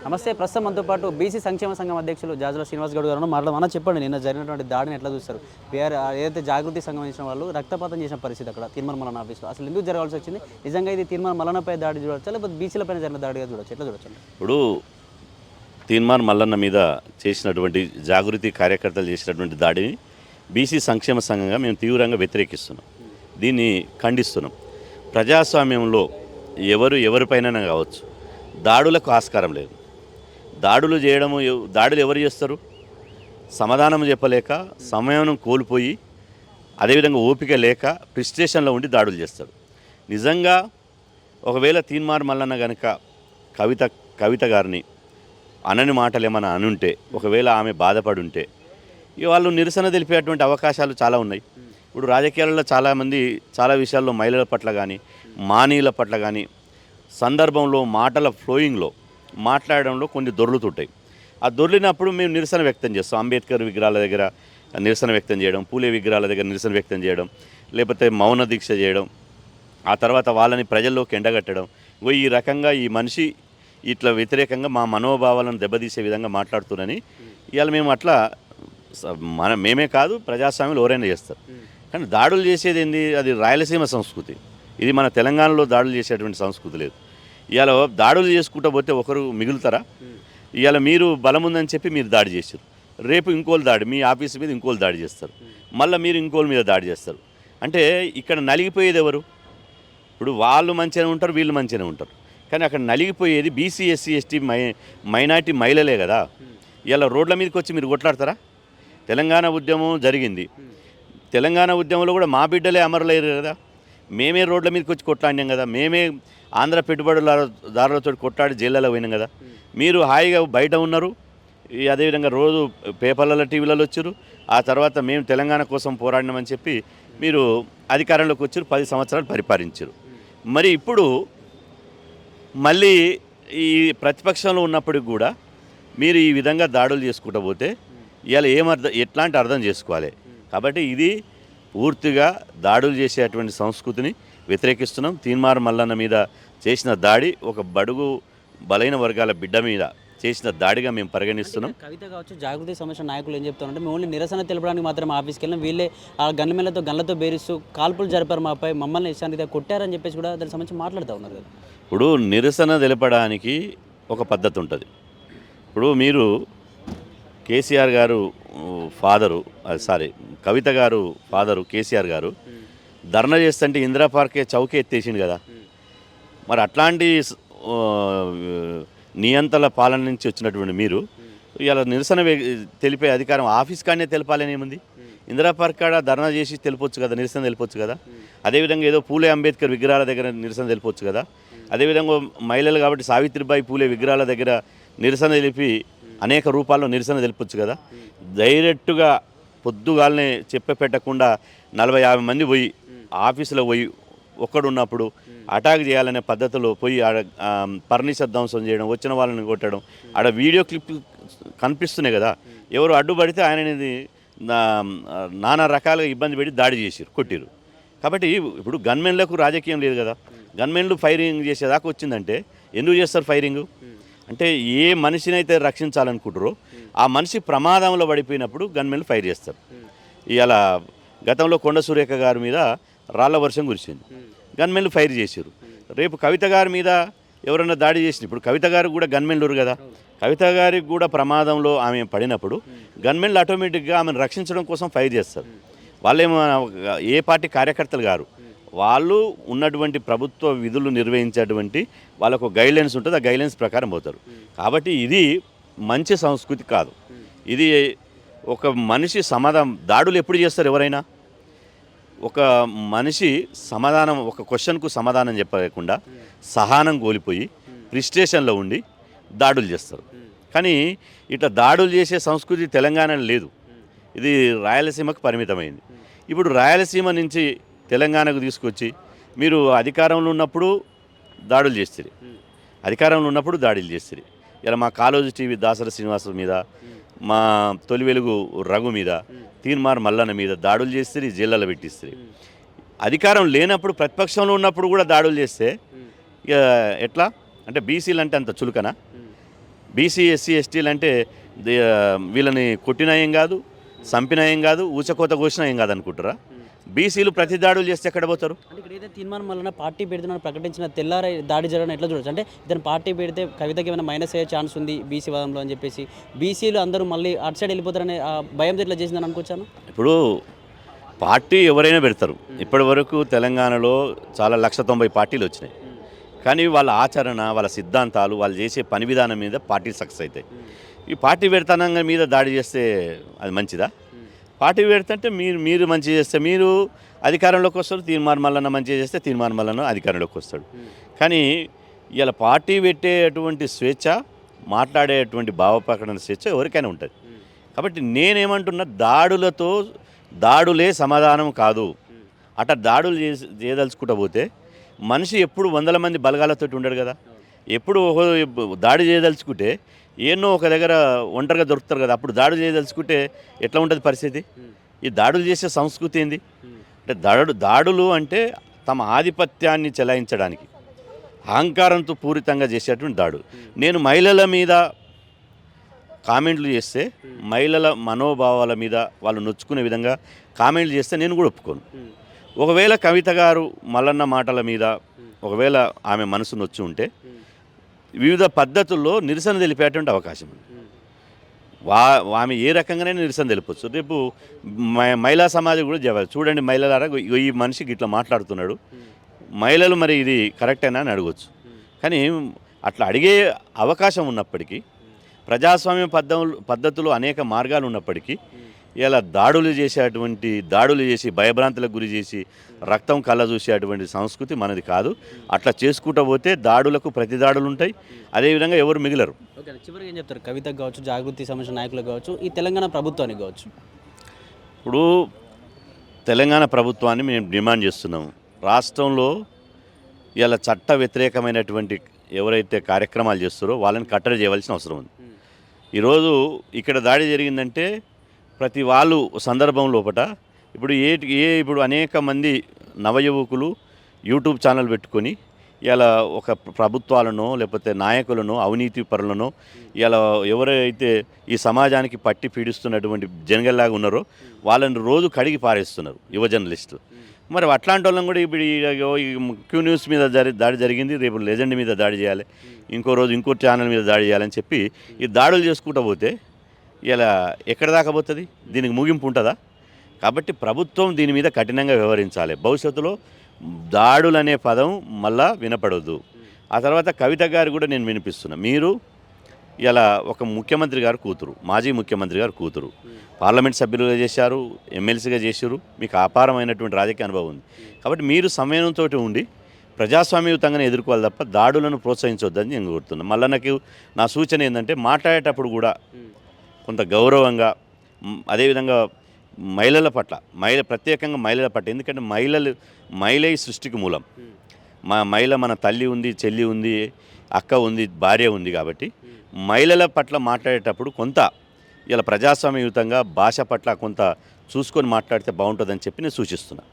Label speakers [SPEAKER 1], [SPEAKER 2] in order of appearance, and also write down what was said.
[SPEAKER 1] నమస్తే. ప్రస్తుతం మనతో పాటు బీసీ సంక్షేమ సంఘం అధ్యక్షులు జాజుల శ్రీనివాస్ గౌడ్ గారు మన చెప్పండి, నిన్న జరిగినటువంటి దాడిని ఎట్లా చూస్తారు? ఏదైతే జాగృతి సంఘం ఇచ్చిన వాళ్ళు రక్తపాతం చేసిన పరిస్థితి అక్కడ తీర్మాన మల్లన్న ఆఫీస్లో అసలు ఎందుకు జరగాల్సి వచ్చింది? నిజంగా ఇది తీర్మాన మల్లన్నపై దాడి చూడొచ్చా, లేకపోతే బీసీలపైన జరిగిన దాడిగా చూడొచ్చు? ఎట్లా చూడొచ్చు?
[SPEAKER 2] ఇప్పుడు తీర్మాన్ మల్లన్న మీద చేసినటువంటి జాగృతి కార్యకర్తలు చేసినటువంటి దాడిని బీసీ సంక్షేమ సంఘంగా మేము తీవ్రంగా వ్యతిరేకిస్తున్నాం, దీన్ని ఖండిస్తున్నాం. ప్రజాస్వామ్యంలో ఎవరిపైన కావచ్చు, దాడులకు ఆస్కారం లేదు. దాడులు ఎవరు చేస్తారు? సమాధానం చెప్పలేక, సమయం కోల్పోయి, అదేవిధంగా ఓపిక లేక ప్రిస్టేషన్లో ఉండి దాడులు చేస్తారు. నిజంగా ఒకవేళ తీన్మార్ మల్లన్న కనుక కవిత గారిని అనని మాటలు ఏమైనా అనుంటే, ఒకవేళ ఆమె బాధపడి ఉంటే వాళ్ళు నిరసన తెలిపేటువంటి అవకాశాలు చాలా ఉన్నాయి. ఇప్పుడు రాజకీయాలలో చాలామంది చాలా విషయాల్లో మహిళల పట్ల కానీ, మానీయుల పట్ల కానీ సందర్భంలో మాటల ఫ్లోయింగ్లో మాట్లాడడంలో కొన్ని దొర్లుతుంటాయి. ఆ దొర్లినప్పుడు మేము నిరసన వ్యక్తం చేస్తాం. అంబేద్కర్ విగ్రహాల దగ్గర నిరసన వ్యక్తం చేయడం, పూలే విగ్రహాల దగ్గర నిరసన వ్యక్తం చేయడం, లేకపోతే మౌన దీక్ష చేయడం, ఆ తర్వాత వాళ్ళని ప్రజల్లోకి ఎండగట్టడం. ఈ రకంగా ఈ మనిషి ఇట్లా వ్యతిరేకంగా మా మనోభావాలను దెబ్బతీసే విధంగా మాట్లాడుతున్నారని ఇవాళ మేము అట్లా మేమే కాదు, ప్రజాస్వామ్యంలో ఎవరైనా చేస్తారు. కానీ దాడులు చేసేది ఏంది? అది రాయలసీమ సంస్కృతి. ఇది మన తెలంగాణలో దాడులు చేసేటువంటి సంస్కృతి లేదు. ఇవాళ దాడులు చేసుకుంటూ పోతే ఒకరు మిగులుతారా? ఇవాళ మీరు బలం ఉందని చెప్పి మీరు దాడి చేశారు, రేపు ఇంకోళ్ళు దాడి, మీ ఆఫీస్ మీద ఇంకోళ్ళు దాడి చేస్తారు, మళ్ళీ మీరు ఇంకోళ్ళ మీద దాడి చేస్తారు. అంటే ఇక్కడ నలిగిపోయేది ఎవరు? ఇప్పుడు వాళ్ళు మంచిగానే ఉంటారు, వీళ్ళు మంచిగానే ఉంటారు, కానీ అక్కడ నలిగిపోయేది బీసీ, ఎస్సీ, ఎస్టీ, మైనార్టీ మహిళలే కదా. ఇలా రోడ్ల మీదకి వచ్చి మీరు కొట్లాడతారా? తెలంగాణ ఉద్యమం జరిగింది, తెలంగాణ ఉద్యమంలో కూడా మా బిడ్డలే అమరులయ్యారు కదా. మేమే రోడ్ల మీదకి వచ్చి కొట్లాడినాం కదా, మేమే ఆంధ్ర పెట్టుబడిదారులతో కొట్లాడి జైళ్ళలో పోయినాం కదా. మీరు హాయిగా బయట ఉన్నారు, అదేవిధంగా రోజు పేపర్లలో, టీవీలలో వచ్చారు. ఆ తర్వాత మేము తెలంగాణ కోసం పోరాడినామని చెప్పి మీరు అధికారంలోకి వచ్చారు, 10 సంవత్సరాలు పరిపాలించారు. మరి ఇప్పుడు మళ్ళీ ఈ ప్రతిపక్షంలో ఉన్నప్పటికి కూడా మీరు ఈ విధంగా దాడులు చేసుకుంటూ పోతే ఇవాళ ఎట్లాంటి అర్థం చేసుకోవాలి? కాబట్టి ఇది పూర్తిగా దాడులు చేసేటువంటి సంస్కృతిని వ్యతిరేకిస్తున్నాం. తీన్మార్ మల్లన్న మీద చేసిన దాడి ఒక బడుగు బలైన వర్గాల బిడ్డ మీద చేసిన దాడిగా మేము పరిగణిస్తున్నాం.
[SPEAKER 1] కవిత కావచ్చు, జాగృతి సమస్య నాయకులు ఏం చెప్తారంటే, మేము ఓన్లీ నిరసన తెలపడానికి మాత్రం ఆఫీస్కి వెళ్ళినా, వీళ్ళే ఆ గన్లతో బేరిస్తూ కాల్పులు జరిపారు, మాపై మమ్మల్ని ఇష్టానికి కొట్టారని చెప్పేసి కూడా దానికి సంబంధించి మాట్లాడుతూ ఉన్నారు కదా.
[SPEAKER 2] ఇప్పుడు నిరసన తెలపడానికి ఒక పద్ధతి ఉంటుంది. ఇప్పుడు మీరు కేసీఆర్ గారు ఫాదరు, కవిత గారు ఫాదరు కేసీఆర్ గారు ధర్నా చేస్తుంటే ఇందిరా పార్కే చౌకే ఎత్తేసిండు కదా. మరి అట్లాంటి నియంతల పాలన నుంచి వచ్చినటువంటి మీరు ఇలా నిరసన తెలిపే అధికారం ఆఫీస్ కాడనే తెలపాలని ఏముంది? ఇందిరా పార్క్ కాడ ధర్నా చేసి తెలిపొచ్చు కదా, నిరసన తెలిపొచ్చు కదా. అదేవిధంగా ఏదో పూలే అంబేద్కర్ విగ్రహాల దగ్గర నిరసన తెలిపొచ్చు కదా. అదేవిధంగా మహిళలు కాబట్టి సావిత్రిబాయి పూలే విగ్రహాల దగ్గర నిరసన తెలిపి అనేక రూపాల్లో నిరసన తెలిపొచ్చు కదా. డైరెక్ట్గా పొద్దుగాలనే పెట్టకుండా 40-50 మంది పోయి ఆఫీసులో పోయి ఒక్కడున్నప్పుడు అటాక్ చేయాలనే పద్ధతిలో పోయి ఫర్నిచర్ ధ్వంసం చేయడం, వచ్చిన వాళ్ళని కొట్టడం, ఆడ వీడియో క్లిప్ కనిపిస్తున్నాయి కదా. ఎవరు అడ్డుపడితే ఆయనని నానా రకాలుగా ఇబ్బంది పెట్టి దాడి చేసిరు, కొట్టిరు. కాబట్టి ఇప్పుడు గన్మెన్లకు రాజకీయం లేదు కదా. గన్మెన్లు ఫైరింగ్ చేసేదాకా వచ్చిందంటే ఎందుకు చేస్తారు ఫైరింగు? అంటే ఏ మనిషినైతే రక్షించాలనుకుంటారో ఆ మనిషి ప్రమాదంలో పడిపోయినప్పుడు గన్మెన్లు ఫైర్ చేస్తారు. ఇవాళ గతంలో కొండ సురేఖ గారి మీద రాళ్ల వర్షం కురిసింది, గన్మెన్లు ఫైర్ చేశారు. రేపు కవిత గారి మీద ఎవరైనా దాడి చేసిన, ఇప్పుడు కవిత గారికి కూడా గన్మెన్లు కదా, కవిత గారికి కూడా ప్రమాదంలో ఆమె పడినప్పుడు గన్మెన్లు ఆటోమేటిక్గా ఆమెను రక్షించడం కోసం ఫైర్ చేస్తారు. వాళ్ళేమో ఏ పార్టీ కార్యకర్తలు గారు, వాళ్ళు ఉన్నటువంటి ప్రభుత్వ విధులు నిర్వహించేటువంటి వాళ్ళకు గైడ్లైన్స్ ఉంటుంది, ఆ గైడ్లైన్స్ ప్రకారం పోతారు. కాబట్టి ఇది మంచి సంస్కృతి కాదు. ఇది ఒక మనిషి దాడులు ఎప్పుడు చేస్తారు? ఎవరైనా ఒక మనిషి ఒక క్వశ్చన్కు సమాధానం చెప్పకుండా సహనం కోల్పోయి ప్రిస్టేషన్లో ఉండి దాడులు చేస్తారు. కానీ ఇట్లా దాడులు చేసే సంస్కృతి తెలంగాణలో లేదు, ఇది రాయలసీమకు పరిమితమైంది. ఇప్పుడు రాయలసీమ నుంచి తెలంగాణకు తీసుకొచ్చి మీరు అధికారంలో ఉన్నప్పుడు దాడులు చేస్తారు, ఇలా మా కాలేజీ టీవీ దాసరి శ్రీనివాస్ మీద, మా తొలి వెలుగు రఘు మీద, తీన్మార్ మల్లన్న మీద దాడులు చేస్తారు, జైళ్ళలో పెట్టిస్తారు. అధికారం లేనప్పుడు ప్రతిపక్షంలో ఉన్నప్పుడు కూడా దాడులు చేస్తే ఎట్లా? అంటే బీసీలు అంటే అంత చులకనా? బీసీ ఎస్సీ ఎస్టీలు అంటే వీళ్ళని కొట్టిన ఏం కాదు, చంపిన ఏం కాదు, ఊచకోత కోసిన ఏం కాదు అనుకుంటారా? బీసీలు ప్రతి దాడులు చేస్తే ఎక్కడ పోతారు?
[SPEAKER 1] అంటే ఇక్కడ ఏదైతే తీర్మానం వలన పార్టీ పెడుతున్నాను ప్రకటించిన తెల్లారి దాడి జరగడం ఎట్లా చూడొచ్చు? అంటే ఇతను పార్టీ పెడితే కవితకి ఏమైనా మైనస్ అయ్యే ఛాన్స్ ఉంది బీసీ వాదంలో అని చెప్పేసి బీసీలు అందరూ మళ్ళీ అటు సైడ్ వెళ్ళిపోతారనే ఆ భయంతో ఇట్లా చేసిందని అనుకోవచ్చాను.
[SPEAKER 2] ఇప్పుడు పార్టీ ఎవరైనా పెడతారు. ఇప్పటి వరకు తెలంగాణలో చాలా 190 పార్టీలు వచ్చినాయి. కానీ వాళ్ళ ఆచరణ, వాళ్ళ సిద్ధాంతాలు, వాళ్ళు చేసే పని విధానం మీద పార్టీలు సక్సెస్ అవుతాయి. ఈ పార్టీ పెడతానంగా మీద దాడి చేస్తే అది మంచిదా? పార్టీ పెడుతుంటే మీరు మంచి చేస్తే మీరు అధికారంలోకి వస్తారు, తీర్మానం మల్లన్న మంచిగా చేస్తే తీర్మానం మల్లన్న అధికారంలోకి వస్తాడు. కానీ ఇలా పార్టీ పెట్టేటువంటి స్వేచ్ఛ, మాట్లాడేటువంటి భావప్రకటన స్వేచ్ఛ ఎవరికైనా ఉంటుంది. కాబట్టి నేనేమంటున్నా, దాడులే సమాధానం కాదు. అట్లా దాడులు చేయదలుచుకుంటూ పోతే మనిషి ఎప్పుడు 100 మంది బలగాలతో ఉండడు కదా. ఎప్పుడు దాడి చేయదలుచుకుంటే ఎన్నో ఒక దగ్గర ఒంటరిగా దొరుకుతారు కదా. అప్పుడు దాడులు చేయదలుచుకుంటే ఎట్లా ఉంటుంది పరిస్థితి? ఈ దాడులు చేసే సంస్కృతి ఏంది అంటే, దాడులు అంటే తమ ఆధిపత్యాన్ని చెలాయించడానికి అహంకారంతో పూరితంగా చేసేటువంటి దాడులు. నేను మహిళల మీద కామెంట్లు చేస్తే, మహిళల మనోభావాల మీద వాళ్ళు నొచ్చుకునే విధంగా కామెంట్లు చేస్తే నేను కూడా ఒప్పుకోను. ఒకవేళ కవిత గారు మల్లన్న మాటల మీద ఒకవేళ ఆమె మనసు నొచ్చి ఉంటే వివిధ పద్ధతుల్లో నిరసన తెలిపేటువంటి అవకాశం ఉంది. ఆమె ఏ రకంగానే నిరసన తెలిపొచ్చు. రేపు మహిళా సమాజం కూడా చెప్పాలి, చూడండి మహిళలారా, ఈ మనిషికి ఇట్లా మాట్లాడుతున్నాడు, మహిళలు మరి ఇది కరెక్టేనా అని అడగవచ్చు. కానీ అట్లా అడిగే అవకాశం ఉన్నప్పటికీ, ప్రజాస్వామ్య పద్ధతులు అనేక మార్గాలు ఉన్నప్పటికీ ఇలా దాడులు చేసి భయభ్రాంతులకు గురి చేసి రక్తం కళ్ళ చూసేటువంటి సంస్కృతి మనది కాదు. అట్లా చేసుకుంటూ పోతే దాడులకు ప్రతి దాడులు ఉంటాయి. అదేవిధంగా ఎవరు మిగిలరు.
[SPEAKER 1] ఓకే, చివరికి ఏం చెప్తారు కవితకు కావచ్చు, జాగృతి సంబంధించిన నాయకులకు కావచ్చు, ఈ తెలంగాణ ప్రభుత్వానికి కావచ్చు?
[SPEAKER 2] ఇప్పుడు తెలంగాణ ప్రభుత్వాన్ని మేము డిమాండ్ చేస్తున్నాము, రాష్ట్రంలో ఇలా చట్ట వ్యతిరేకమైనటువంటి ఎవరైతే కార్యక్రమాలు చేస్తారో వాళ్ళని కట్టడి చేయవలసిన అవసరం ఉంది. ఈరోజు ఇక్కడ దాడి జరిగిందంటే ప్రతి వాళ్ళు సందర్భం లోపట ఇప్పుడు అనేక మంది నవయువకులు యూట్యూబ్ ఛానల్ పెట్టుకొని ఇలా ఒక ప్రభుత్వాలను లేకపోతే నాయకులను, అవినీతి పరులను, ఇలా ఎవరైతే ఈ సమాజానికి పట్టి పీడిస్తున్నటువంటి జనగల్లాగా ఉన్నారో వాళ్ళని రోజు కడిగి పారేస్తున్నారు యువ జర్నలిస్టులు. మరి అట్లాంటి వాళ్ళని కూడా ఇప్పుడు క్యూ న్యూస్ మీద దాడి జరిగింది, రేపు లెజెండ్ మీద దాడి చేయాలి, ఇంకో రోజు ఇంకో ఛానల్ మీద దాడి చేయాలని చెప్పి ఈ దాడులు చేసుకుంటూ పోతే ఇలా ఎక్కడ దాకా పోతుంది? దీనికి ముగింపు ఉంటుందా? కాబట్టి ప్రభుత్వం దీని మీద కఠినంగా వ్యవహరించాలి. భవిష్యత్తులో దాడులు అనే పదం మళ్ళా వినపడవద్దు. ఆ తర్వాత కవిత గారు కూడా నేను వినిపిస్తున్నా, మీరు ఇలా ఒక ముఖ్యమంత్రి గారు కూతురు, మాజీ ముఖ్యమంత్రి గారు కూతురు, పార్లమెంట్ సభ్యులుగా చేశారు, ఎమ్మెల్సీగా చేశారు, మీకు అపారమైనటువంటి రాజకీయ అనుభవం ఉంది. కాబట్టి మీరు సమయంతో ఉండి ప్రజాస్వామ్యయుతంగానే ఎదుర్కోవాలి తప్ప దాడులను ప్రోత్సహించవద్దని నేను కోరుతున్నాను. మళ్ళీ నా సూచన ఏంటంటే, మాట్లాడేటప్పుడు కూడా కొంత గౌరవంగా, అదేవిధంగా మహిళల పట్ల ప్రత్యేకంగా మహిళల పట్ల, ఎందుకంటే మహిళ ఈ సృష్టికి మూలం. మహిళ మన తల్లి ఉంది, చెల్లి ఉంది, అక్క ఉంది, భార్య ఉంది. కాబట్టి మహిళల పట్ల మాట్లాడేటప్పుడు కొంత ఇలా ప్రజాస్వామ్యయుతంగా భాష పట్ల కొంత చూసుకొని మాట్లాడితే బాగుంటుందని చెప్పి నేను సూచిస్తున్నాను.